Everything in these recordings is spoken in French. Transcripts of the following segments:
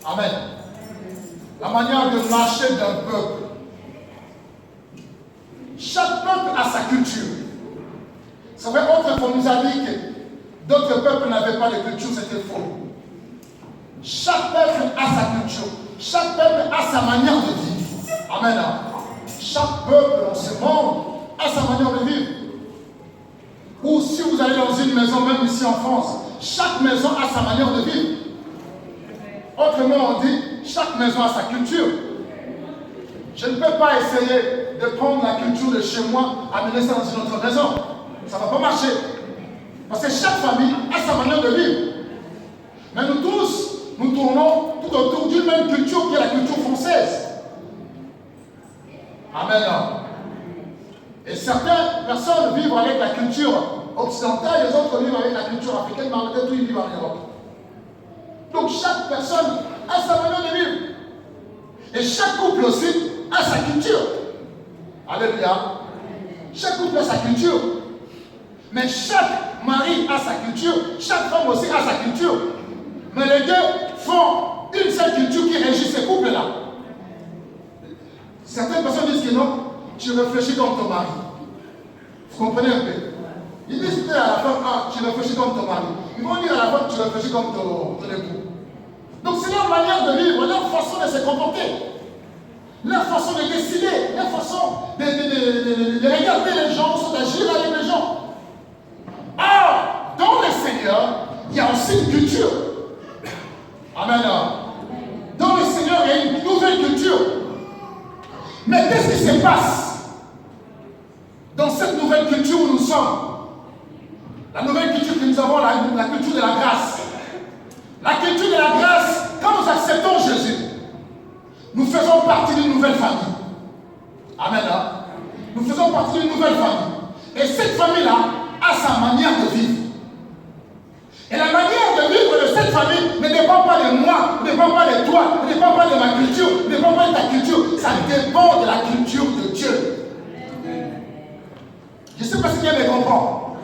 Amen. La manière de marcher d'un peuple. Chaque peuple a sa culture. C'est vrai, autrefois nous a dit que d'autres peuples n'avaient pas de culture, c'était faux. Chaque peuple a sa culture. Chaque peuple a sa manière de vivre. Amen. Chaque peuple dans ce monde a sa manière de vivre. Ou si vous allez dans une maison, même ici en France, chaque maison a sa manière de vivre. Autrement on dit, chaque maison a sa culture. Je ne peux pas essayer de prendre la culture de chez moi, amener ça dans une autre maison. Ça ne va pas marcher. Parce que chaque famille a sa manière de vivre. Mais nous tous, nous tournons tout autour d'une même culture qui est la culture française. Amen. Et certaines personnes vivent avec la culture occidentale, les autres vivent avec la culture africaine, malgré tout ils vivent en Europe. Donc chaque personne a sa manière de vivre. Et chaque couple aussi a sa culture. Alléluia. Chaque couple a sa culture. Mais chaque mari a sa culture. Chaque femme aussi a sa culture. Mais les deux font une seule culture qui régit ces couples-là. Certaines personnes disent que non, tu réfléchis comme ton mari. Vous comprenez un peu? Ils disent à la femme, ah, tu réfléchis comme ton mari. Ils vont dire à la femme, tu réfléchis comme ton époux. Donc c'est leur manière de vivre, leur façon de se comporter, leur façon de décider, leur façon de regarder les gens, d'agir avec les gens. Or, dans le Seigneur, il y a aussi une culture. Amen. Dans le Seigneur, il y a une nouvelle culture. Mais qu'est-ce qui se passe dans cette nouvelle culture où nous sommes? La nouvelle culture que nous avons, la culture de la grâce. La culture de la grâce, quand nous acceptons Jésus, nous faisons partie d'une nouvelle famille. Amen. Nous faisons partie d'une nouvelle famille. Et cette famille-là a sa manière de vivre. Et la manière de vivre de cette famille ne dépend pas de moi, ne dépend pas de toi, ne dépend pas de ma culture, ne dépend pas de ta culture. Ça dépend de la culture de Dieu. Je ne sais pas si quelqu'un me comprend.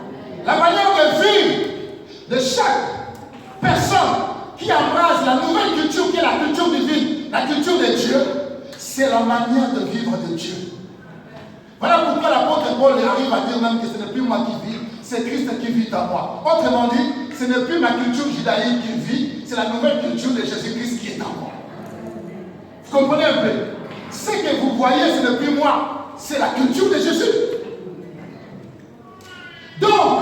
La manière de vivre de chaque personne qui embrasse la nouvelle culture qui est la culture divine, la culture de Dieu, c'est la manière de vivre de Dieu. Voilà pourquoi l'apôtre Paul arrive à dire même que ce n'est plus moi qui vis, c'est Christ qui vit en moi. Autrement dit, ce n'est plus ma culture judaïque qui vit, c'est la nouvelle culture de Jésus-Christ qui est en moi. Vous comprenez un peu? Ce que vous voyez, ce n'est plus moi, c'est la culture de Jésus. Donc,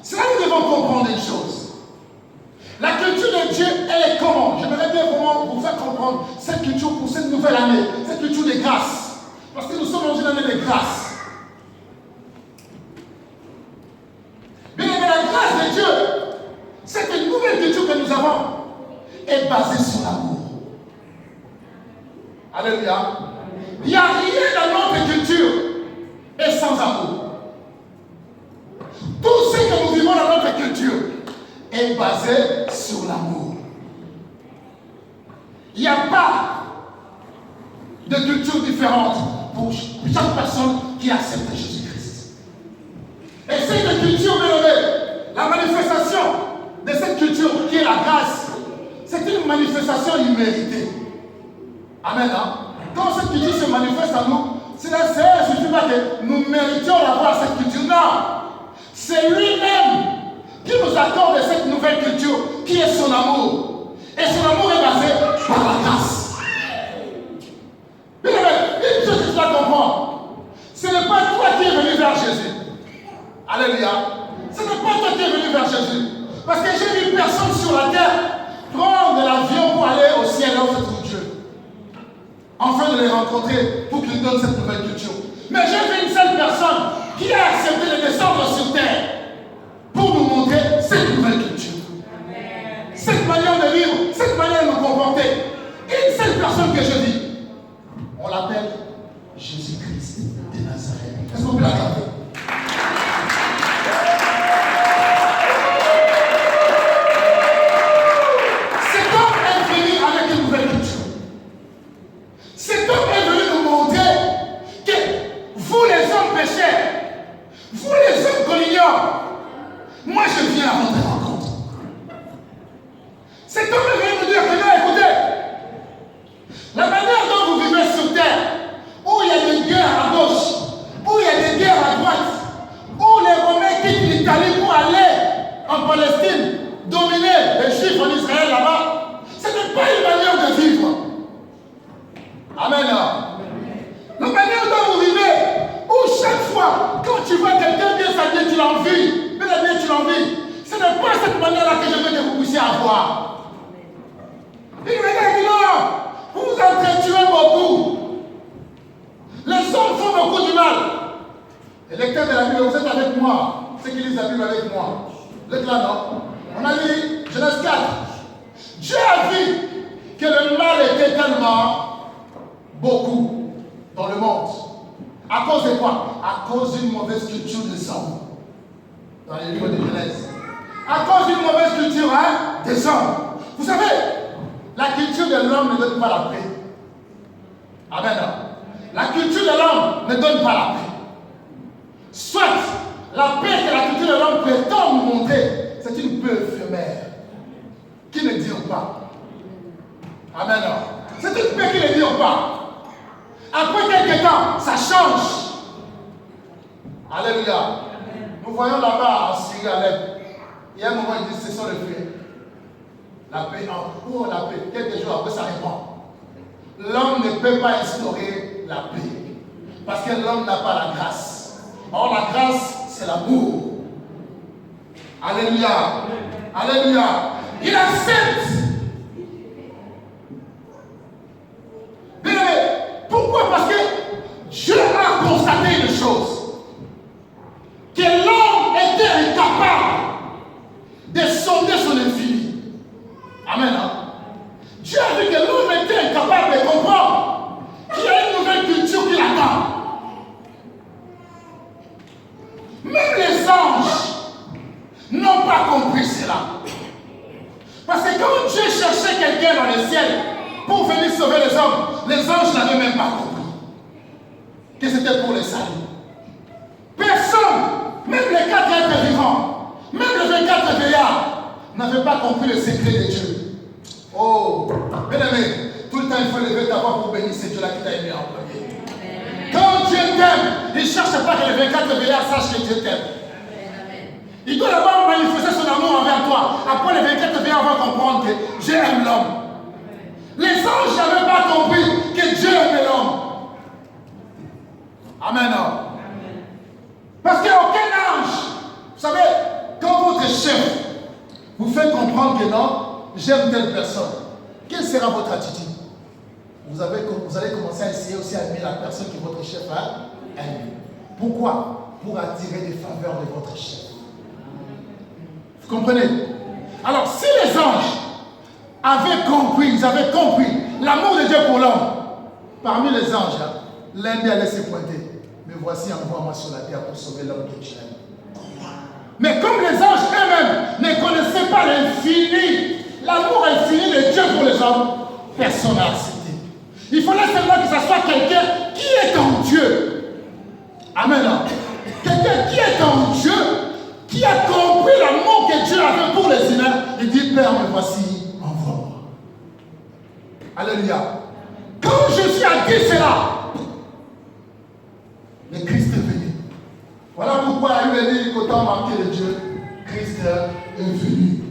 c'est là que nous devons comprendre une chose. La culture de Dieu, elle est comment? J'aimerais bien vraiment vous faire comprendre cette culture pour cette nouvelle année, cette culture de grâce. Parce que nous sommes dans une année de grâce. Mais la grâce de Dieu, cette nouvelle culture que nous avons, est basée sur l'amour. Alléluia. Il n'y a rien dans notre culture et sans amour. Tout ce que nous vivons dans notre culture est basé sur l'amour. Il n'y a pas de culture différente pour chaque personne qui accepte Jésus-Christ. Et cette culture, la manifestation de cette culture qui est la grâce, c'est une manifestation imméritée. Amen. Quand cette culture se manifeste à nous, c'est la Seigneur, il ne suffit pas que nous méritions d'avoir cette culture. Non. C'est lui-même qui nous accorde cette nouvelle culture qui est son amour. Et son amour est basé par la grâce. Mais une chose que tu dois comprendre, ce n'est pas toi qui es venu vers Jésus. Alléluia. Ce n'est pas toi qui es venu vers Jésus. Parce que j'ai vu personne sur la terre prendre l'avion pour aller au ciel en fait pour Dieu. Enfin de les rencontrer pour qu'ils donnent cette nouvelle culture. Mais j'ai vu une seule personne qui a accepté de descendre sur terre pour nous montrer cette nouvelle culture. Amen. Cette manière de vivre, cette manière de nous comporter. Une seule personne que je dis, on l'appelle Jésus-Christ de Nazareth. Est-ce qu'on peut l'accorder? Cet homme est venu avec une nouvelle culture. Cet homme est venu nous montrer que vous les hommes pécheurs, vous les hommes qu'on ignore, moi je viens à votre rencontre. Cet homme est venu nous dire que non, écoutez, en Palestine, dominer les Juifs en Israël là-bas, ce n'est pas une manière de vivre. Amen. La manière dont vous vivez, où chaque fois, quand tu vois quelqu'un bien s'habiller, tu l'envies, bien tu l'envies. Ce n'est pas cette manière-là que je veux que vous puissiez avoir. Il regarde et dit non, vous vous entretuez beaucoup. Les hommes font beaucoup du mal. Les lecteurs de la Bible, vous êtes avec moi. Ceux qui lisent la Bible avec moi. Vous êtes là, non? On a lu Genèse 4. Dieu a vu que le mal était tellement beaucoup dans le monde. À cause de quoi? À cause d'une mauvaise culture des hommes. Dans les livres de Genèse. À cause d'une mauvaise culture des hommes. Vous savez, la culture de l'homme ne donne pas la paix. Amen. La culture de l'homme ne donne pas la paix. Soit la paix que la culture de l'homme prétend nous montrer, c'est une paix éphémère qui ne dure pas. Amen. C'est une paix qui ne dure pas. Après quelques temps, ça change. Alléluia. Nous voyons là-bas en Syrie, Alep. Il y a un moment, ils disent ce sont les feux. La paix entre. Où la paix? Quelques jours après, ça répond. L'homme ne peut pas instaurer la paix. Parce que l'homme n'a pas la grâce. Or, la grâce, c'est l'amour. Alléluia. Alléluia. Il accepte. Bien aimé, pourquoi? Parce que Dieu a constaté une chose. Que l'homme était incapable de sonder son infini. Amen. Dieu a vu que l'homme était incapable de comprendre qu'il y a une nouvelle culture qui l'attend. Même les anges n'ont pas compris cela. Parce que quand Dieu cherchait quelqu'un dans le ciel pour venir sauver les hommes, les anges n'avaient même pas compris que c'était pour les saluts. Personne, même les 4 êtres vivants, même les 24 vieillards, n'avaient pas compris le secret de Dieu. Oh, bien aimé, tout le temps il faut lever ta voix pour bénir ce Dieu-là qui t'a aimé en premier. Quand Dieu t'aime, il ne cherche pas que les 24 vieillards sachent que Dieu t'aime. Il doit d'abord manifester son amour envers toi. Après les 24 vieillards vont comprendre que Dieu aime l'homme. Les anges n'avaient pas compris que Dieu aimait l'homme. Amen. Parce qu'aucun ange, vous savez, quand votre chef vous fait comprendre que non, j'aime telle personne, quelle sera votre attitude? Vous allez commencer à essayer aussi à aimer la personne que votre chef aime. Pourquoi? Pour attirer les faveurs de votre chef. Vous comprenez? Alors, si les anges avaient compris, ils avaient compris l'amour de Dieu pour l'homme, parmi les anges, l'un allait se pointer. Mais voici, envoie-moi sur la terre pour sauver l'homme que tu aimes. Mais comme les anges eux-mêmes ne connaissaient pas l'infini, l'amour infini de Dieu pour les hommes, personne n'a accepté. Il fallait seulement que ce soit quelqu'un qui est en Dieu. Amen. Quelqu'un qui est en Dieu, qui a compris l'amour que Dieu avait pour les humains, il dit, Père, me voici, envoie-moi. Alléluia. Quand Jésus a dit cela, le Christ est venu. Voilà pourquoi il a dit qu'au temps marqué de Dieu, Christ est venu.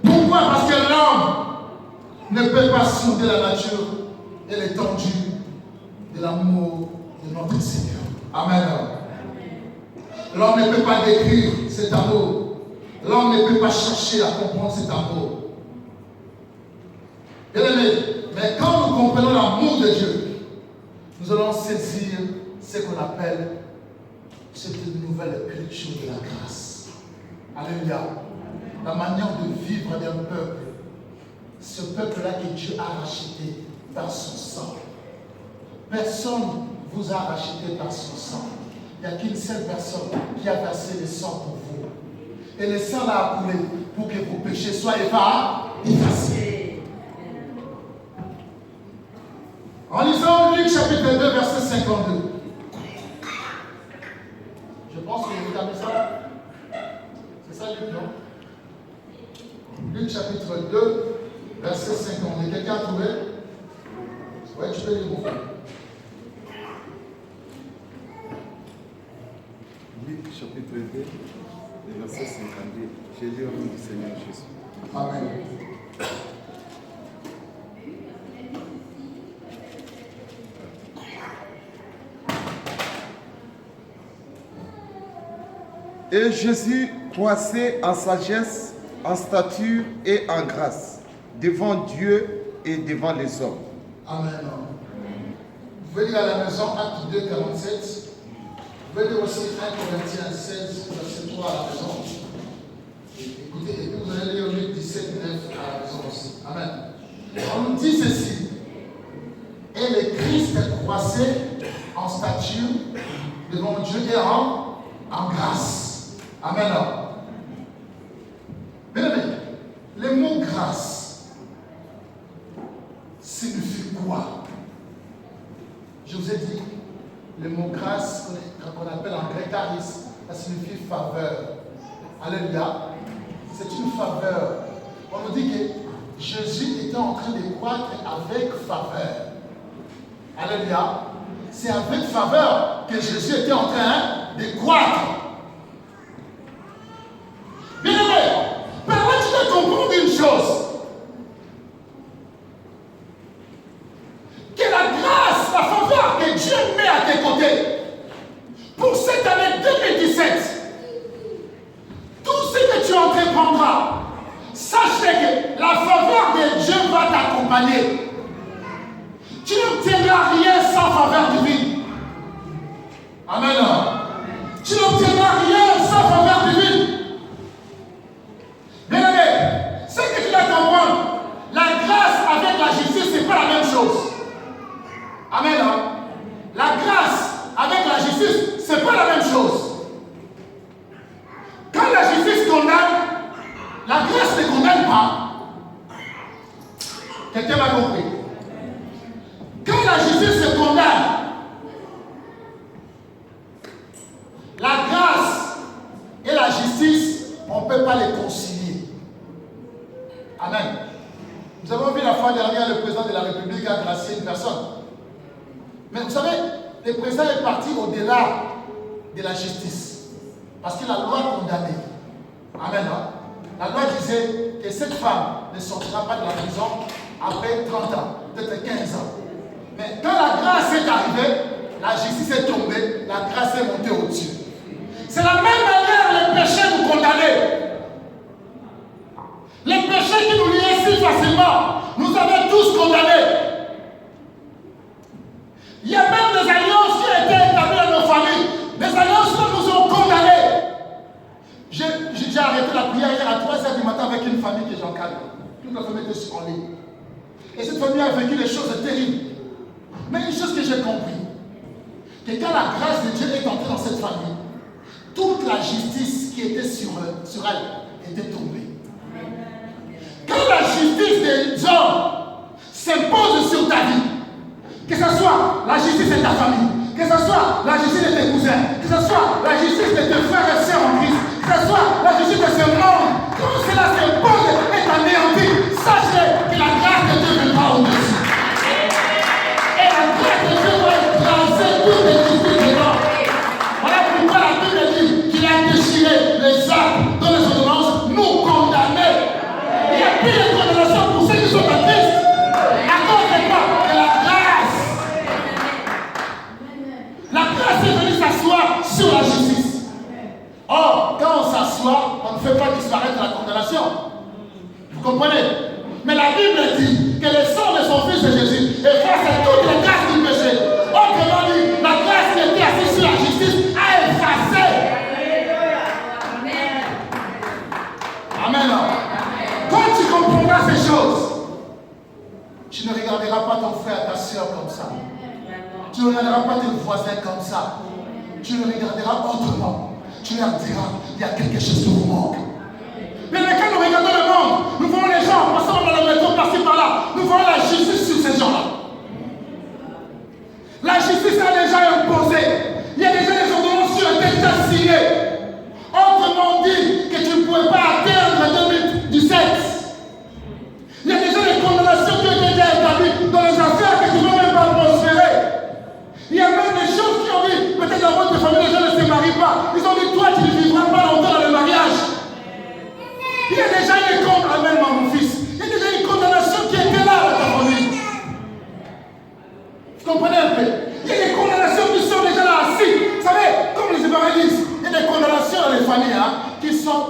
Pourquoi? Parce que l'homme ne peut pas sonder la nature et l'étendue de l'amour de notre Seigneur. Amen. L'homme ne peut pas décrire cet amour. L'homme ne peut pas chercher à comprendre cet amour. Bien aimé, mais quand nous comprenons l'amour de Dieu, nous allons saisir ce qu'on appelle cette nouvelle culture de la grâce. Alléluia. La manière de vivre d'un peuple. Ce peuple-là que Dieu a racheté par son sang. Personne vous a racheté par son sang. Il n'y a qu'une seule personne qui a versé le sang pour vous. Et le sang l'a coulé pour que vos péchés soient effacés. En lisant Luc chapitre 2, verset 52. Je pense que vous avez ça. C'est ça Luc, non? Luc chapitre 2, verset 52. Quelqu'un a trouvé? Oui, tu peux lire mon frère. Luc chapitre 2, verset 52. J'ai lu au nom du Seigneur Jésus. Amen. Et Jésus croissait en sagesse, en stature et en grâce, devant Dieu et devant les hommes. Amen. Vous pouvez lire à la maison Acte 2, 47. Vous pouvez lire aussi 1 Corinthiens 16, verset 3 à la maison. Écoutez, et puis vous allez lire Luc 17, 9 à la maison aussi. Amen. On nous dit ceci. Et le Christ croissait en stature devant Dieu et en grâce. Amen. Bien aimé, le mot grâce signifie quoi? Je vous ai dit, le mot grâce, qu'on appelle en grec charis, ça signifie faveur. Alléluia. C'est une faveur. On nous dit que Jésus était en train de croître avec faveur. Alléluia. C'est avec faveur que Jésus était en train de croître. Bien aimé, permettez-moi de comprendre une chose. Que la grâce, la faveur que Dieu met à tes côtés pour cette année 2017, tout ce que tu entreprendras, sache que la faveur de Dieu va t'accompagner. Tu n'obtiendras rien sans faveur divine. Amen. Tu n'obtiendras rien sans faveur divine. Bien aimé, ce que tu dois comprendre, la grâce avec la justice, ce n'est pas la même chose. Amen. La grâce avec la justice, ce n'est pas la même chose. Quand la justice condamne, la grâce ne condamne pas. Quelqu'un m'a compris. Quand la justice se condamne, la grâce et la justice, on ne peut pas les concilier. Amen. Nous avons vu la fois dernière, le président de la République a gracié une personne. Mais vous savez, le président est parti au-delà de la justice. Parce que la loi condamnait. Amen. La loi disait que cette femme ne sortira pas de la prison après 30 ans, peut-être 15 ans. Mais quand la grâce est arrivée, la justice est tombée, la grâce est montée au-dessus. C'est la même manière les péchés nous condamnent. Les péchés qui nous liaient si facilement, nous avons tous condamnés. Il y a même des alliances qui ont été établies dans nos familles. Des alliances qui nous ont condamnés. J'ai arrêté la prière hier à 3h du matin avec une famille que j'encadre. Toute la famille était en ligne. Et cette famille a vécu des choses terribles. Mais une chose que j'ai compris, que quand la grâce de Dieu est entrée dans cette famille, toute la justice qui était sur elle était tombée. Quand la justice des hommes s'impose sur ta vie, que ce soit la justice de ta famille, que ce soit la justice de tes cousins, que ce soit la justice de tes frères et sœurs en Christ, que ce soit la justice de ce monde, quand cela s'impose et t'anéantit, sache que la grâce de Dieu viendra au-dessus. Et la grâce de Dieu va écraser toutes les justices des hommes. Voilà pourquoi la Bible dit qu'il a déchiré les actes dans les ordonnances, nous condamner. Il y a plus de condamnation pour ceux qui sont en Christ. À cause de quoi? De la grâce. La grâce est venue s'asseoir sur la justice. Or, quand on s'assoit, on ne fait pas disparaître la condamnation. Vous comprenez? Mais la Bible dit que le sang de son fils de Jésus efface toutes les grâces du péché. Autrement dit, la grâce qui était assise sur la justice a effacé. Amen. Quand tu comprendras ces choses, tu ne regarderas pas ton frère, ta soeur comme ça. Tu ne regarderas pas tes voisins comme ça. Tu le regarderas autrement. Tu leur diras, il y a quelque chose qui vous manque. Mais quand nous regardons le monde, nous voyons les gens passant dans le métro, par-ci par-là. Nous voyons la justice sur ces gens-là. La justice a déjà imposé. Il y a déjà des ordonnances qui ont déjà signées. Autrement dit, que tu ne pouvais pas atteindre 2017. Il y a déjà des condamnations qui ont déjà établies dans les affaires que tu ne veux même pas prospérer. Il y a même des choses qui ont dit, peut-être dans votre famille, les gens ne se marient pas. Ils ont dit, toi, tu ne vivras pas longtemps dans le mariage. Il y a déjà une condamnation, mon fils. Il y a déjà une condamnation qui était là dans ta famille. Vous comprenez un peu? Il y a des condamnations qui sont déjà là assis. Vous savez, comme les Hébreux disent, il y a des condamnations dans les familles qui sont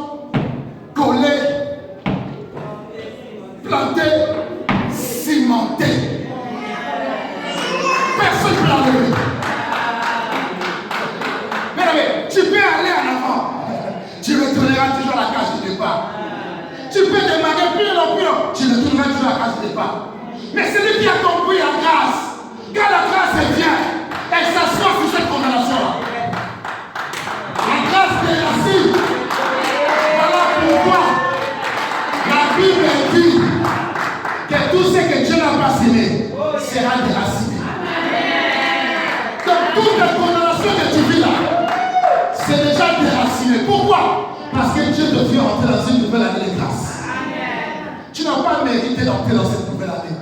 collées, plantées, cimentées. Personne ne peut l'enlever. Mais tu peux aller en avant. Tu retourneras toujours à la case de départ. Tu peux démarrer plus long, tu retourneras toujours à la case de départ. Mais celui qui a compris la grâce, quand la grâce vient, elle s'assoit sur cette condamnation-là. La grâce déracine. Voilà pourquoi la Bible dit que tout ce que Dieu n'a pas signé sera déraciné. Donc toute la condamnation que tu vis là, c'est déjà déraciné. Pourquoi? Parce que Dieu te fait entrer dans une nouvelle année de grâce. Tu n'as pas mérité d'entrer dans cette nouvelle année.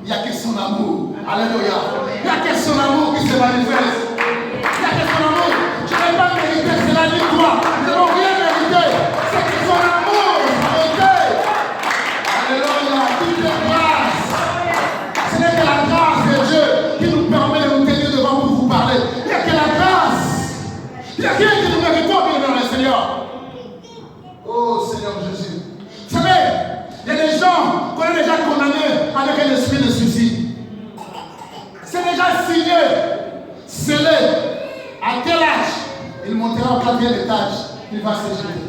Il n'y a que son amour. Alléluia. Il n'y a que son amour qui se manifeste. Il n'y a que son amour. Tu n'as pas mérité, c'est la vie de toi. Nous n'avons rien mérité. C'est que son amour a été. Alléluia. Toute est grâce. Ce n'est que la grâce de Dieu qui nous permet de nous tenir devant pour vous parler. Il n'y a que la grâce. Il n'y a rien que nous méritons, bien dans le Seigneur. Oh Seigneur Jésus. Vous savez, il y a des gens qu'on a déjà condamnés avec un esprit de suicide. C'est déjà signé, scellé. À quel âge il montera au 4e étage, il va se jeter.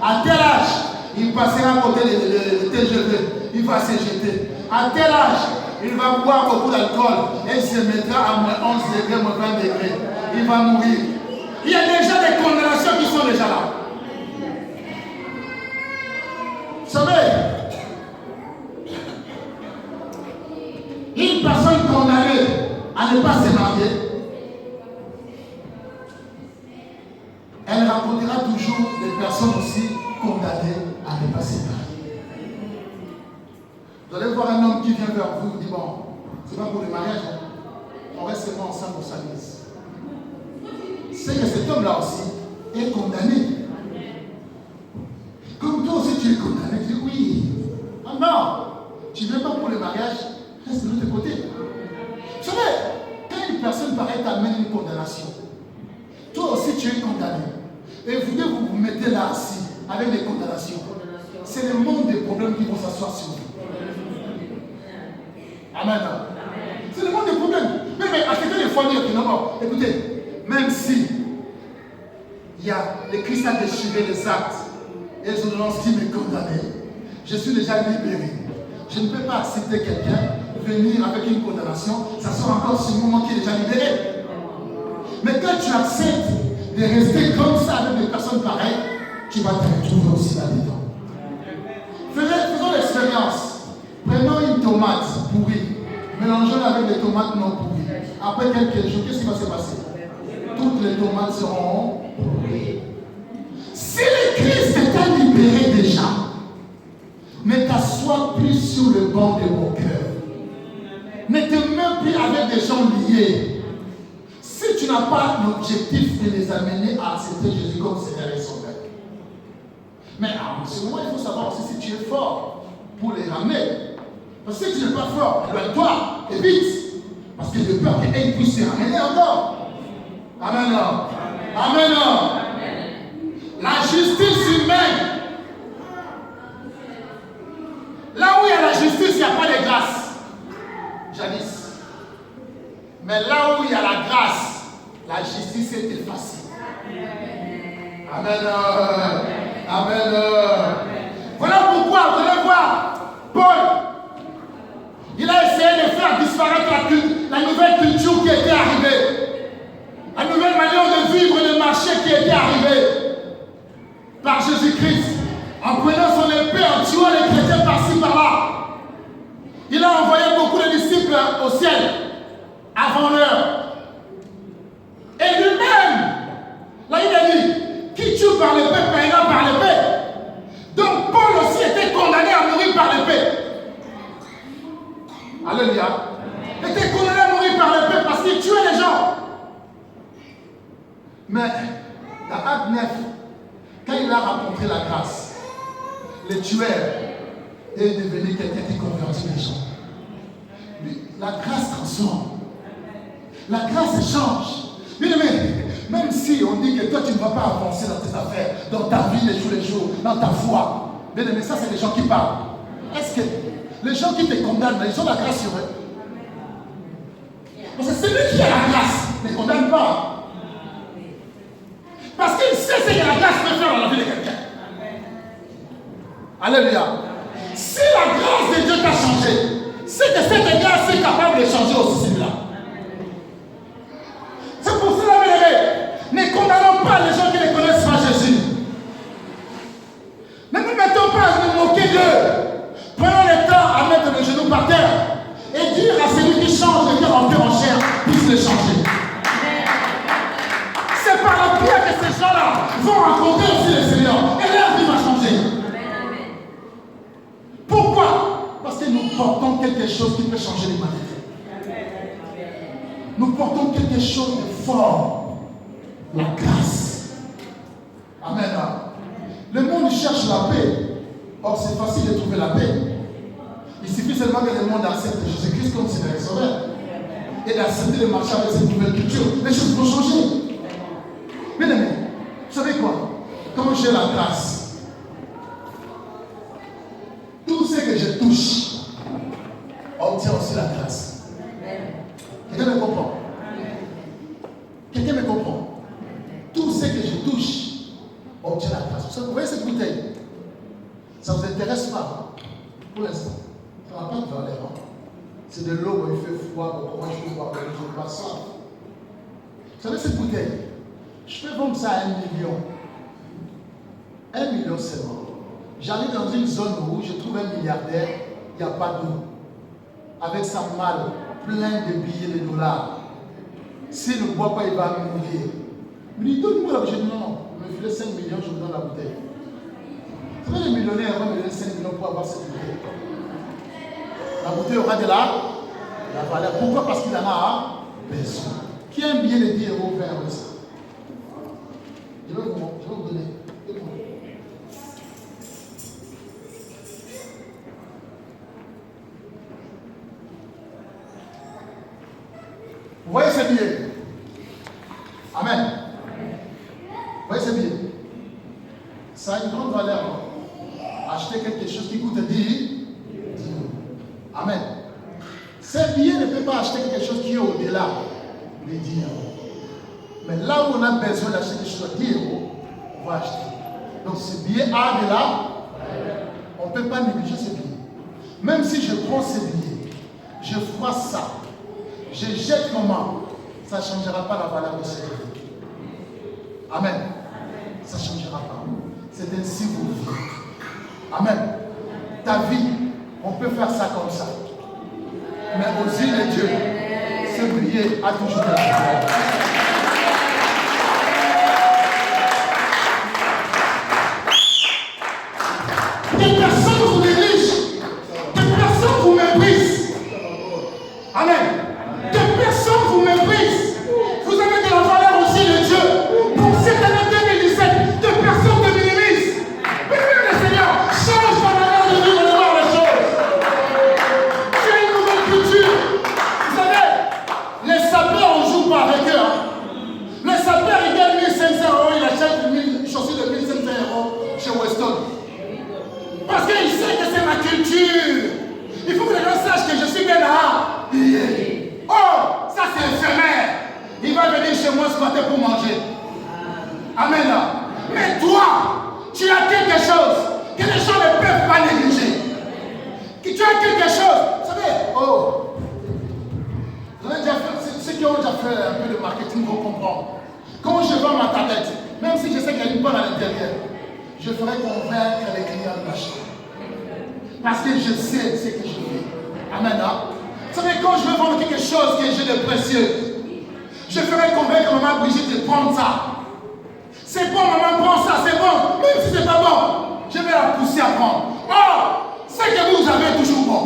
À quel âge il passera à côté de TGV, il va se jeter. À quel âge il va boire beaucoup d'alcool et se mettra à moins 11 degrés, moins 20 degrés. Il va mourir. Il y a déjà des condamnations qui sont déjà là. Vous savez, une personne condamnée à ne pas se marier, elle rencontrera toujours des personnes aussi condamnées à ne pas se marier. Vous allez voir un homme qui vient vers vous et dit bon, c'est pas pour le mariage, on reste seulement ensemble pour sa mise. C'est que cet homme-là aussi est condamné. Comme toi aussi tu es condamné, tu dis oui. Ah non, tu ne viens pas pour le mariage, reste de l'autre côté. Vous savez, quand une personne pareille t'amène une condamnation, toi aussi tu es condamné. Et vous vous mettez là assis avec des condamnations. C'est le monde des problèmes qui vont s'asseoir sur vous. Amen. C'est le monde des problèmes. Mais à quelqu'un des fois dire que non, écoutez, même si il y a le Christ a déchiré les actes et les ordonnances qui me condamnaient, je suis déjà libéré. Je ne peux pas accepter quelqu'un venir avec une condamnation, ça sera encore ce moment qui est déjà libéré. Mais quand tu acceptes de rester comme ça avec des personnes pareilles, tu vas te retrouver aussi là-dedans. Faisons l'expérience. Prenons une tomate pourrie, mélangeons-la avec des tomates non pourries. Après quelques jours, qu'est-ce qui va se passer? Toutes les tomates seront pourries. Si le Christ t'a libéré déjà, ne t'assois plus sur le banc de mon cœur. Ne te mets plus avec des gens liés. Si tu n'as pas l'objectif de les amener à accepter Jésus comme Seigneur et Sauveur. Mais à ce moment, il faut savoir aussi si tu es fort pour les ramener. Parce que si tu n'es pas fort, éloigne-toi et vite. Parce que j'ai peur qu'ils puissent se ramener encore. Amen. Amen. La justice humaine. Là où il y a la justice, il n'y a pas de grâce. Jadis. Mais là où il y a la grâce, la justice est effacée. Amen. Amen. Voilà pourquoi, vous allez voir, Paul, il a essayé de faire disparaître la nouvelle culture qui était arrivée. La nouvelle manière de vivre et de marcher qui était arrivée par Jésus-Christ. En prenant son épée, en tuant les chrétiens par-ci, par-là. Il a envoyé beaucoup de disciples au ciel avant l'heure. Et lui-même, là il a dit, qui tue par l'épée paiera par l'épée. Donc Paul aussi était condamné à mourir par l'épée. Alléluia. Il était condamné à mourir par l'épée parce qu'il tuait les gens. Mais dans Acte 9, quand il a rencontré la grâce, le tueur est devenu quelqu'un qui convertit les gens. La grâce transforme. La grâce change. Bien aimé, même si on dit que toi tu ne vas pas avancer dans tes affaires, dans ta vie de tous les jours, dans ta foi, bien aimé, ça c'est les gens qui parlent. Est-ce que les gens qui te condamnent, ils ont la grâce sur eux? Parce que celui qui a la grâce ne condamne pas. Parce qu'il sait ce que la grâce peut faire dans la vie de quelqu'un. Alléluia. Si la grâce de Dieu t'a changé, c'est que cette grâce est capable de changer aussi celui-là. C'est pour cela, mes amis, ne condamnons pas les gens qui ne connaissent pas Jésus. Ne nous mettons pas à nous moquer d'eux. Prenons le temps à mettre les genoux par terre et dire à celui qui change de cœur en cœur en chair, puisse le changer. C'est par la prière que ces gens-là vont rencontrer aussi le Seigneur et leur vie va changer. Pourquoi? Parce que nous portons quelque chose qui peut changer l'humanité. Nous portons quelque chose de fort. La grâce. Amen. Le monde cherche la paix. Or, c'est facile de trouver la paix. Il suffit seulement que le monde accepte Jésus-Christ comme Seigneur et Sauveur. Et d'accepter de marcher avec cette nouvelle culture. Les choses vont changer. Bien aimé, vous savez quoi? Quand j'ai la grâce, tout ce que je touche obtient aussi la grâce. Quelqu'un me comprend? Quelqu'un me comprend? Tout ce que je touche obtient la grâce. Vous voyez cette bouteille? Ça ne vous intéresse pas pour l'instant. Ça n'a pas de valeur. Hein? C'est de l'eau où il fait froid, comment je peux boire, je ne pas ça. Vous savez cette bouteille? Je peux vendre ça à 1 million. 1 million seulement. J'arrive dans une zone où je trouve un milliardaire, il n'y a pas d'eau. Avec sa malle pleine de billets de dollars. S'il ne boit pas, il va mourir. Il me dit, donne-moi la. Je dis, non, me filez 5 millions, je vous donne la bouteille. Vous savez, les millionnaires vont me donner 5 millions pour avoir cette bouteille. La bouteille aura de la valeur. Pourquoi? Parce qu'il en a besoin. Qui a un billet de 10 euros vers ça? Je vais vous donner. Vous voyez ce billet? Amen. Vous voyez ce billet? Ça a une grande valeur. Acheter quelque chose qui coûte 10 euros. Amen. Ce billet ne peut pas acheter quelque chose qui est au-delà des 10 euros. Mais là où on a besoin d'acheter quelque chose à 10 euros, on va acheter. Donc ce billet a de là, on ne peut pas négliger ce billet. Même si je prends ce billet, je froisse ça, je jette comment, ça ne changera pas la valeur de ce billet. Amen. Ça ne changera pas. C'est ainsi vous vivez. Amen. Ta vie, on peut faire ça comme ça. Mais aux yeux de Dieu, ce billet a toujours de la valeur. Que personne vous néglige, que personne vous méprise. Amen. Que personne vous méprise. Vous avez de la valeur aussi de Dieu. Pour cette année 2017, que personne ne minimise. Mais le Seigneur change ta manière de vivre et de voir les choses. Tu as une nouvelle culture. Vous savez, les sapeurs, on ne joue pas avec eux. Hein. Les sapeurs, ils gagnent 1500 euros, ils achètent une chaussure de 1500 euros chez Weston. Parce qu'il sait que c'est ma culture. Il faut que les gens sachent que je suis bien là. Oh, ça c'est éphémère. Il va venir chez moi ce matin pour manger. Amen. Mais toi, tu as quelque chose que les gens ne peuvent pas négliger. Que tu as quelque chose. Vous savez, oh, vous avez déjà fait, ceux qui ont déjà fait un peu de marketing vont comprendre. Quand je vends ma tablette, même si je sais qu'il y a une bonne à l'intérieur, je ferai convaincre les clients de l'acheter. Parce que je sais ce que je fais. Amen. Vous savez, quand je veux vendre quelque chose que j'ai de précieux, je ferai convaincre maman Brigitte de prendre ça. C'est bon, maman, prends ça, c'est bon. Même si c'est pas bon, je vais la pousser à prendre. Oh, ce que vous avez est toujours bon.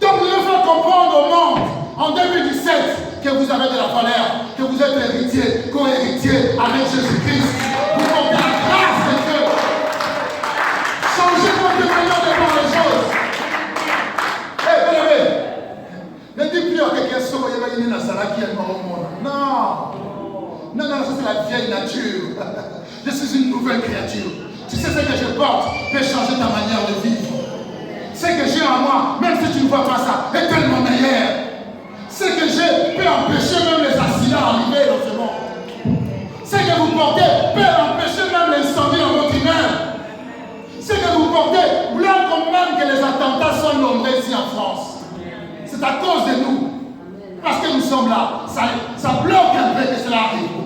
Donc, je veux faire comprendre au monde en 2017 que vous avez de la valeur, que vous êtes héritier, co-héritier avec Jésus-Christ. Vous portez la grâce de Dieu. porte peut changer ta manière de vivre. Ce que j'ai en moi, même si tu ne vois pas ça, est tellement meilleur. Ce que j'ai peut empêcher même les accidents d'arriver dans ce monde. Ce que vous portez peut empêcher même l'incendie dans votre immeuble. Ce que vous portez bloque même que les attentats soient nombreux ici en France. C'est à cause de nous. Parce que nous sommes là. Ça bloque un peu que cela arrive.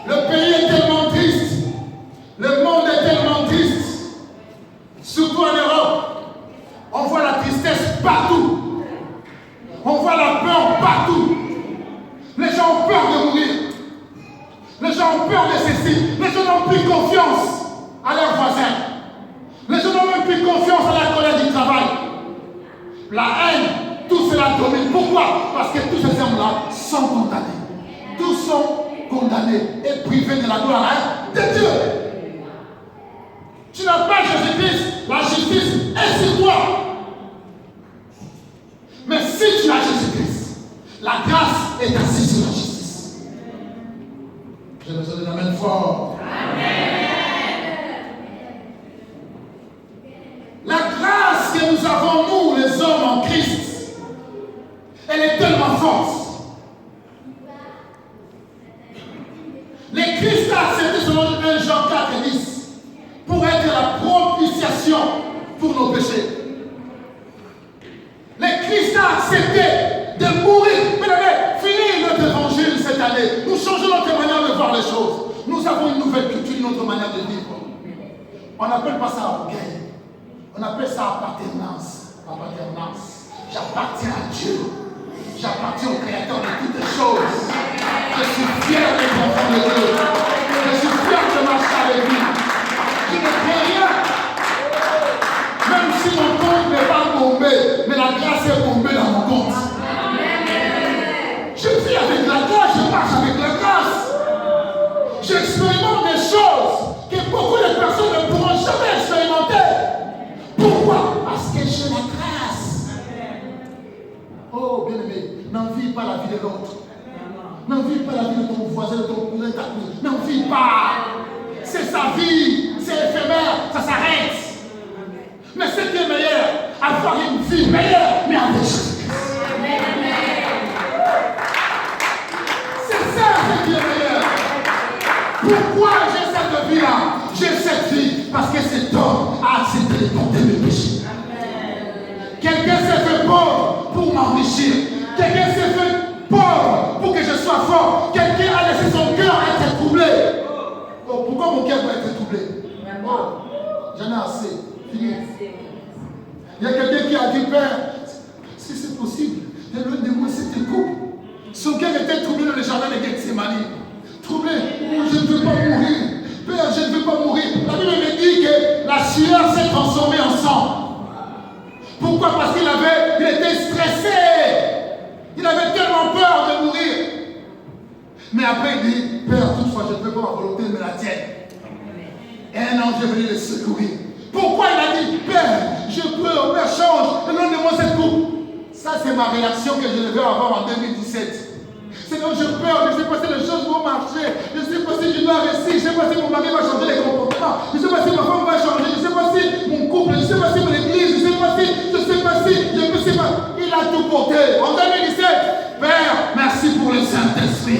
Le pays est tellement triste. Le monde est tellement triste. Surtout en Europe. On voit la tristesse partout. On voit la peur partout. Les gens ont peur de mourir. Les gens ont peur de ceci. Les gens n'ont plus confiance à leurs voisins. Les gens n'ont même plus confiance à la colère du travail. La haine, tout cela domine. Pourquoi? Parce que tous ces hommes-là sont condamnés. Tous sont condamnés et privés de la gloire de Dieu. Tu n'as pas Jésus-Christ, la justice est sur toi. Mais si tu as Jésus-Christ, la grâce est assise sur la justice. J'ai besoin de la même fort. Amen. La grâce que nous avons, nous, les hommes en Christ, elle est tellement forte. Les Christ a accepté selon 1 Jean 4:10 pour être la propitiation pour nos péchés. Le Christ a accepté de mourir. Mais finir notre évangile cette année. Nous changeons notre manière de voir les choses. Nous avons une nouvelle culture, une autre manière de vivre. On n'appelle pas ça orgueil. On appelle ça appartenance. Appartenance. J'appartiens à Dieu. J'appartiens au Créateur de toutes les choses. Je suis fier d'être enfant de Dieu. Je suis fier de marcher avec lui. Je ne fais rien. Même si mon compte n'est pas bombé, mais la grâce est bombée dans mon compte. Je vis avec la grâce, je marche avec la grâce. J'expérimente des choses que beaucoup de personnes ne pourront jamais expérimenter. Pourquoi? Parce que j'ai la grâce. Oh, bien-aimé, n'envie pas la vie de l'autre. N'envie pas la vie de ton voisin, de ton cousin, ta cousine. N'envie pas. C'est sa vie, c'est éphémère, ça s'arrête. Mais ce qui est meilleur, avoir une vie meilleure, mais avec Jésus-Christ. C'est ça ce qui est meilleur. Pourquoi j'ai cette vie-là? J'ai cette vie parce que cet homme a accepté de porter mes péchés. Quelqu'un s'est fait pauvre pour m'enrichir. Quelqu'un s'est fait pauvre pour que je sois fort. Quelqu'un a laissé son cœur être troublé. Oh, pourquoi mon cœur doit être troublé? Oh, j'en ai assez. Fini. Il y a quelqu'un qui a dit, Père, si c'est possible, éloigne de moi cette coupe. Son cœur était troublé dans le jardin de Gethsémani. Troublé, oh, je ne veux pas mourir. Père, je ne veux pas mourir. La Bible me dit que la sueur s'est transformée en sang. Pourquoi? Parce qu'il était stressé. Il avait tellement peur de mourir. Mais après il dit, Père, toutefois, je ne veux pas ma volonté, mais la tienne. Et un ange est venu le secourir. Pourquoi il a dit, Père, je peux, Père, change, donne-moi cette coupe. Ça, c'est ma réaction que je devais avoir en 2017. C'est donc j'ai peur, je ne sais pas si les choses vont marcher, je ne sais pas si je dois réussir, je ne sais pas si mon mari va changer les comportements, je ne sais pas si ma femme va changer, je ne sais pas si mon couple, je ne sais pas si mon église, je ne sais pas si, je ne sais pas. Il a tout porté. En 2017, Père, merci pour le Saint-Esprit.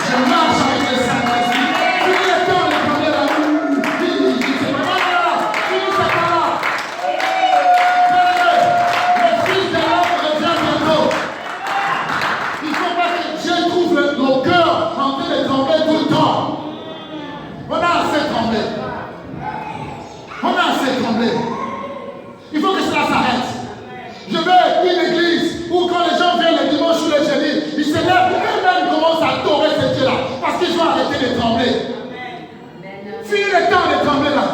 Je marche avec le Saint-Esprit. Finis le temps de parler à nous. Finis ça par là. Le Fils de l'homme revient bientôt. Il ne faut pas que Dieu trouve nos cœurs en train de trembler tout le temps. On a assez tremblé. On a assez tremblé. Il faut que cela s'arrête. Je veux une église où quand les gens viennent le dimanche ou le jeudi, ils se lèvent et eux-mêmes commencent à adorer ce Dieu-là. Parce qu'ils ont arrêté de trembler. Fini le temps de trembler là.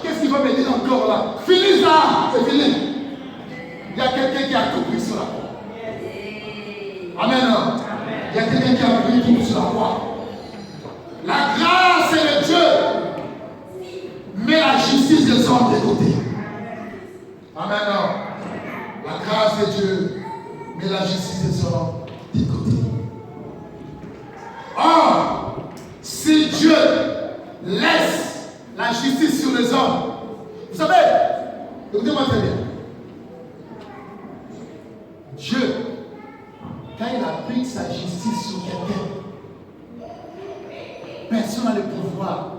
Qu'est-ce qu'il va me dire encore là? Fini ça, c'est fini. Il y a quelqu'un qui a tout pris sur la croix. Amen. Il y a quelqu'un qui a pris tout sur la croix. La grâce est de Dieu. Mais la justice des hommes de côté. Amen. La grâce de Dieu, mais la justice des hommes de côté. Or, si Dieu laisse la justice sur les hommes, vous savez, écoutez-moi très bien. Dieu, quand il applique sa justice sur quelqu'un, personne n'a le pouvoir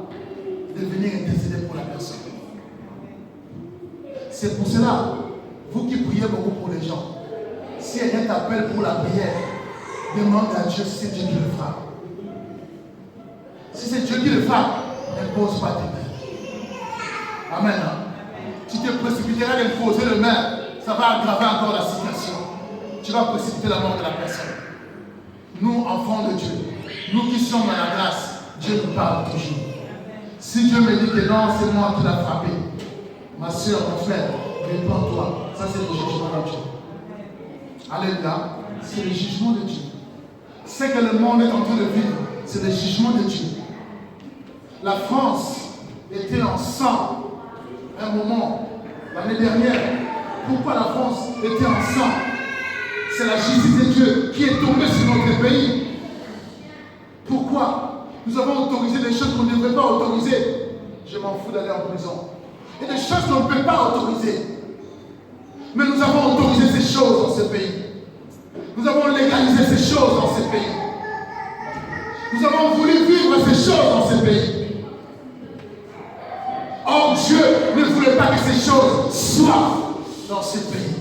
de venir intercéder pour la personne. C'est pour cela, vous qui priez beaucoup pour les gens, si quelqu'un t'appelle pour la prière, demande à Dieu si c'est Dieu qui le fera. Si c'est Dieu qui le fera, n'impose pas tes mains. Amen. Tu te précipiteras d'imposer les mains, ça va aggraver encore la situation. Tu vas précipiter la mort de la personne. Nous, enfants de Dieu, nous qui sommes dans la grâce, Dieu nous parle toujours. Si Dieu me dit que non, c'est moi qui l'ai frappé, ma soeur, mon frère, réponds-toi. Ça, c'est le jugement de Dieu. Alléluia. C'est le jugement de Dieu. Ce que le monde est en train de vivre, c'est le jugement de Dieu. La France était en sang un moment, l'année dernière. Pourquoi la France était en sang? C'est la justice de Dieu qui est tombée sur notre pays. Pourquoi? Nous avons autorisé des choses qu'on ne devrait pas autoriser. Je m'en fous d'aller en prison. Et des choses qu'on ne peut pas autoriser. Mais nous avons autorisé ces choses dans ce pays. Nous avons légalisé ces choses dans ce pays. Nous avons voulu vivre ces choses dans ce pays. Or, Dieu ne voulait pas que ces choses soient dans ce pays.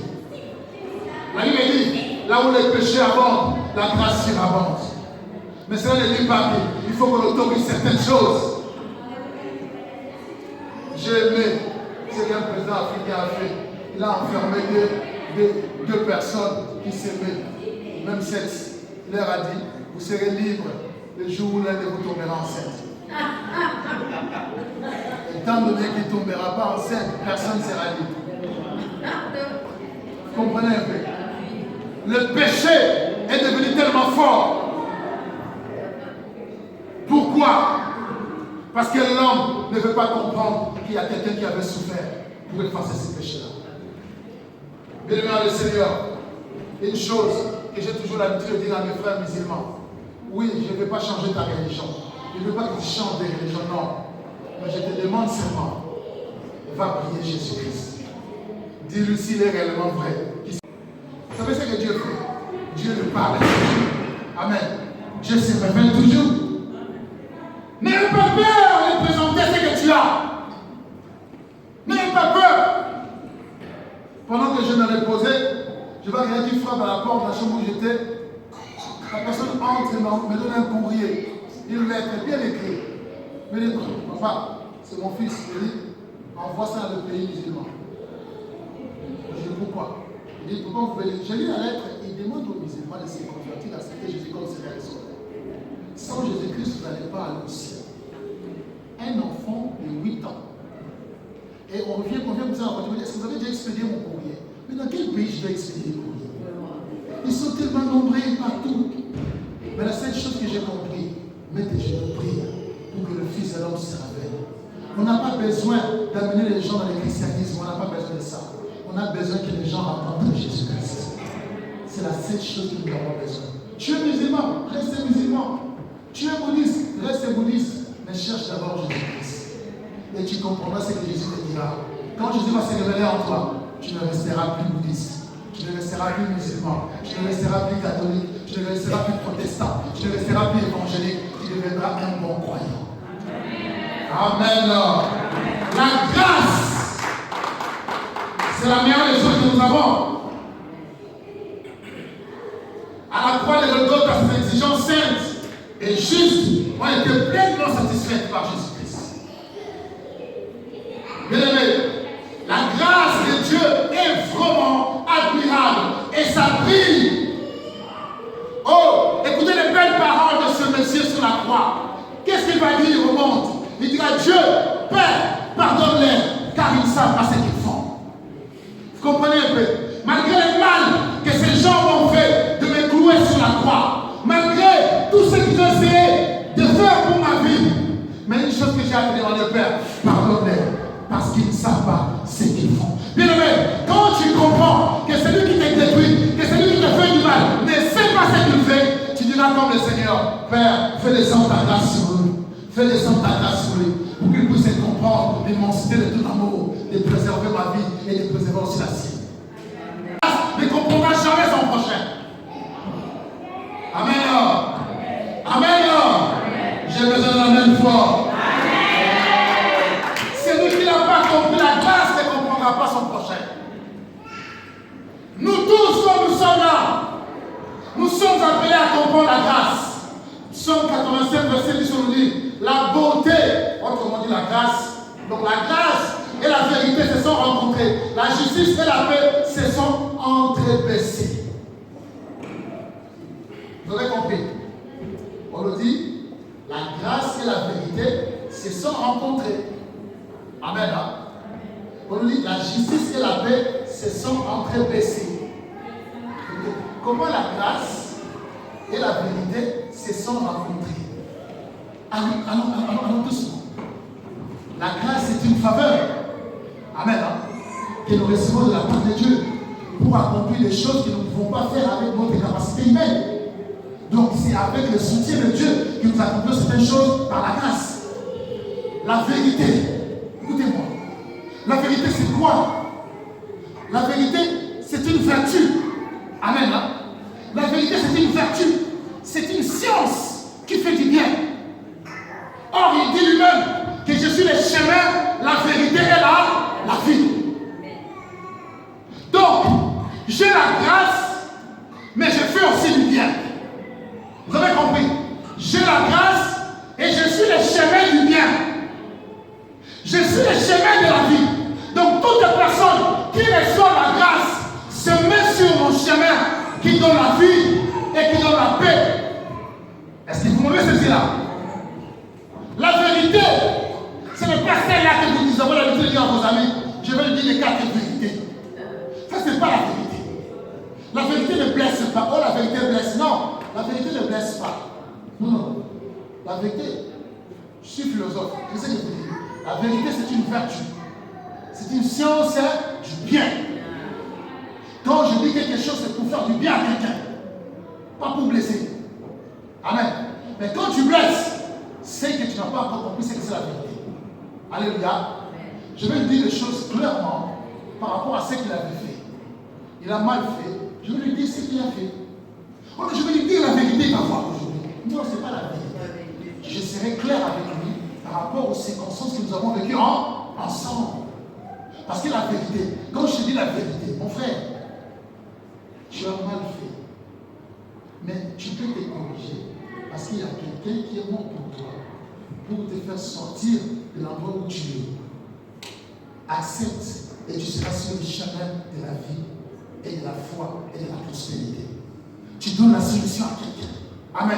La Bible dit, là où les péchés abondent, la grâce surabonde. Mais cela ne dit pas qu'il faut qu'on autorise certaines choses. J'ai aimé ce qu'un président africain a fait. Il a enfermé deux personnes qui s'aimaient, même sexe. Il leur a dit, vous serez libres le jour où l'un de vous tombera enceinte. Étant donné qu'il ne tombera pas enceinte, personne ne sera libre. Vous comprenez un peu? Le péché est devenu tellement fort. Pourquoi? Parce que l'homme ne veut pas comprendre qu'il y a quelqu'un qui avait souffert pour effacer ces péchés-là. Bien-aimé dans le Seigneur, une chose que j'ai toujours l'habitude de dire à mes frères musulmans, oui, je ne vais pas changer ta religion. Je ne veux pas que tu changes de religion, non. Mais je te demande seulement, va prier Jésus-Christ. Dis-lui s'il est réellement vrai. Vous savez ce que Dieu fait? Dieu lui parle. Amen. Dieu se révèle toujours. N'aie pas peur de présenter ce que tu as. N'aie pas peur. Pendant que je me reposais, je vois quelqu'un qui frappe à la porte de la chambre où j'étais. La personne entre et me donne un courrier, une lettre bien écrite. Me dit, papa, c'est mon fils. Il dit, envoie ça dans le pays musulman. Je dis, pourquoi? Il dit, pourquoi vous pouvez lire? J'ai lu la lettre, il demande aux musulmans de se convertir, d'accepter Jésus comme Seigneur et Sauveur. Sans Jésus-Christ, vous n'allez pas aller au ciel. Un enfant de 8 ans. Et on vient vous dire, est-ce que vous avez déjà expédié mon courrier? Mais dans quel pays je dois expédier le courrier? Ils sont tellement nombreux partout. Mais la seule chose que j'ai compris, mettez je vous prie pour que le Fils de l'homme se révèle. On n'a pas besoin d'amener les gens dans le christianisme, on n'a pas besoin de ça. On a besoin que les gens rencontrent Jésus-Christ. C'est la seule chose que nous avons besoin. Tu es musulman, reste musulman. Tu es bouddhiste, reste bouddhiste. Mais cherche d'abord Jésus-Christ. Et tu comprendras ce que Jésus te dira. Quand Jésus va se révéler en toi, tu ne resteras plus bouddhiste. Tu ne resteras plus musulman, tu ne resteras plus catholique, tu ne resteras plus protestant, tu ne resteras plus évangélique, tu deviendras un bon croyant. Amen. La grâce, c'est la meilleure des choses que nous avons. À la croix de Golgotha, ces exigences saintes et justes ont été pleinement satisfaites par Jésus-Christ. Bien-aimé, la grâce de Dieu est vraiment admirable et ça brille. Oh, écoutez les belles paroles de ce monsieur sur la croix. Qu'est-ce qu'il va dire au monde? Il dira, Dieu, Père, pardonne-les, car ils ne savent pas ce qu'ils font. Vous comprenez un peu? Malgré le mal que ces gens m'ont fait de me clouer sur la croix, malgré tout ce qu'ils ont essayé de faire pour ma vie, mais une chose que j'ai à te demander, Père, pardonne-les, parce qu'ils ne savent pas ce qu'ils font. Bien aimé, quand tu comprends que celui qui te détruit, que celui qui te fait du mal, ne sait pas ce qu'il fait, tu diras comme le Seigneur, Père, fais descendre ta grâce sur eux. Fais descendre ta grâce sur lui pour qu'il puisse comprendre l'immensité de ton amour, de préserver ma vie et de préserver aussi la sienne. Ne comprendra jamais son prochain. Amen. Amen. J'ai besoin de la même foi. Celui qui n'a pas compris la grâce ne comprendra pas son prochain. Nous tous, comme nous sommes là, nous sommes appelés à comprendre la grâce. Psaume 87, verset 10, on nous dit la bonté, autrement dit la grâce. Donc la grâce et la vérité se sont rencontrées. La justice et la paix se sont entrebaissées. Vous avez compris? On nous dit la grâce et la vérité se sont rencontrées. Amen. On nous dit la justice et la paix se sont entrebaissées. Comment la grâce et la vérité se sont rencontrées? Allons doucement. La grâce est une faveur. Amen. Que nous recevons de la part de Dieu pour accomplir des choses que nous ne pouvons pas faire avec notre capacité humaine. Donc c'est avec le soutien de Dieu que nous accomplissons certaines choses par la grâce. La vérité, écoutez-moi. La vérité c'est quoi? La vérité c'est une vertu. Amen. La vérité c'est une vertu. C'est une science qui fait du bien. Or il dit lui-même que je suis le chemin, la vérité et la vie. Donc, j'ai la grâce, mais je fais aussi du bien. Vous avez compris? J'ai la grâce et je suis le chemin du bien. Je suis le chemin de la vie. Donc, toute personne qui reçoit la grâce se met sur mon chemin qui donne la vie et qui donne la paix. Est-ce que vous m'avez saisi là? La vérité, ce n'est pas celle-là que vous avez l'habitude de dire à vos amis. Je vais lui dire les 4 vérités. Ça, ce n'est pas la vérité. La vérité ne blesse pas. Oh, la vérité blesse. Non, la vérité ne blesse pas. Non. La vérité, je suis philosophe. Je sais que vous dites. La vérité, c'est une vertu. C'est une science du bien. Quand je dis quelque chose, c'est pour faire du bien à quelqu'un. Pas pour blesser. Amen. Mais quand tu blesses, c'est que tu n'as pas encore compris ce que c'est la vérité. Alléluia. Je vais lui dire les choses clairement par rapport à ce qu'il avait fait. Il a mal fait. Je vais lui dire ce qu'il a fait. Donc je vais lui dire la vérité, il va voir aujourd'hui. Non, ce n'est pas la vérité. Je serai clair avec lui par rapport aux circonstances que nous avons vécues ensemble. Parce que la vérité, quand je te dis la vérité, mon frère, tu as mal fait. Mais tu peux te corriger. Parce qu'il y a quelqu'un qui est bon pour toi, pour te faire sortir de l'endroit où tu es. Accepte et tu seras sur le chemin de la vie et de la foi et de la prospérité. Tu donnes la solution à quelqu'un. Amen.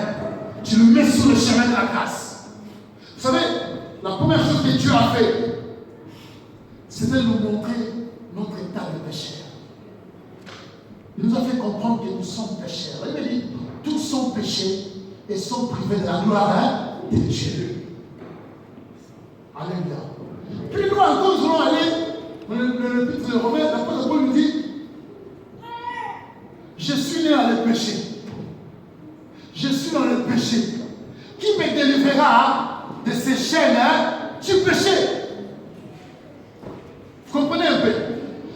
Tu le mets sur le chemin de la grâce. Vous savez, la première chose que Dieu a fait, c'était de nous montrer notre état de pécheur. Il nous a fait comprendre que nous sommes pécheurs. Il m'a dit, tous sont péchés et sont privés de la gloire de Dieu. Alléluia. Puis nous encore, nous allons aller dans l'épître de Romains, l'apôtre Paul nous dit, je suis né dans le péché. Je suis dans le péché. Qui me délivrera de ces chaînes du péché? Vous comprenez un peu?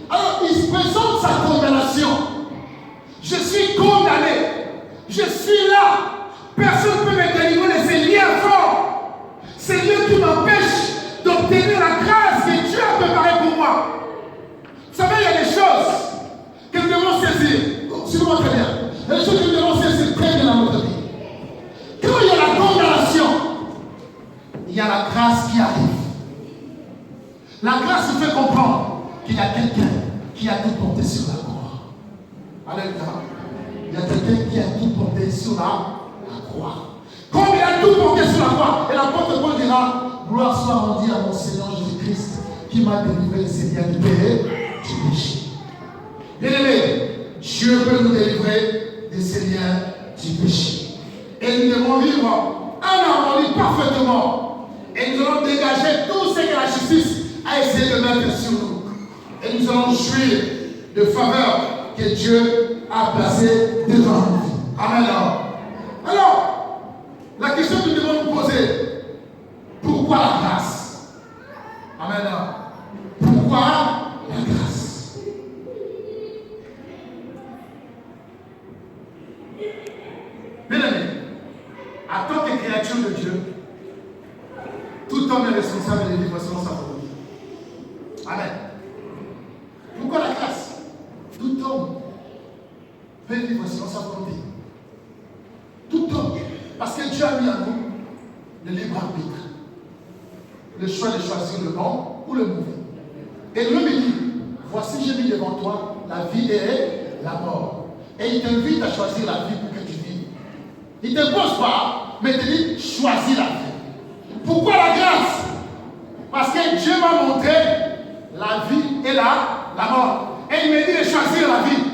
Alors, il se présente sa condamnation. Je suis condamné. Je suis là. Personne ne peut me délivrer de ces liens forts. Ces liens qui m'empêchent d'obtenir la grâce que Dieu a préparée pour moi. Vous savez, il y a des choses que nous devons saisir. Suivez-moi très bien. Il y a des choses que nous devons saisir très bien dans notre vie. Quand il y a la condamnation, il y a la grâce qui arrive. La grâce nous fait comprendre qu'il y a quelqu'un qui a tout porté sur la croix. Alléluia. Il y a quelqu'un qui a tout porté sur la croix. Comme il a tout porté sur la croix, et l'apôtre Paul dira, gloire soit rendue à mon Seigneur Jésus-Christ, qui m'a délivré de ces liens du péché. Bien-aimé, Dieu peut nous délivrer de ces liens du péché. Et nous devons vivre en harmonie parfaitement. Et nous allons dégager tout ce que la justice a essayé de mettre sur nous. Et nous allons jouir de faveur que Dieu a placée devant nous. Amen. Alors, la question que nous devons nous poser, Tout homme est responsable de vivre selon sa volonté. Amen. Pourquoi la grâce? Tout homme peut vivre selon sa volonté. Tout homme. Parce que Dieu a mis à nous le libre arbitre. Le choix de choisir le bon ou le mauvais. Et lui me dit, voici j'ai mis devant toi la vie et la mort. Et il t'invite à choisir la vie pour que tu vives. Il ne t'impose pas, mais il te dit, choisis la vie. Pourquoi la grâce? Parce que Dieu m'a montré la vie et la mort. Et il me dit de choisir la vie.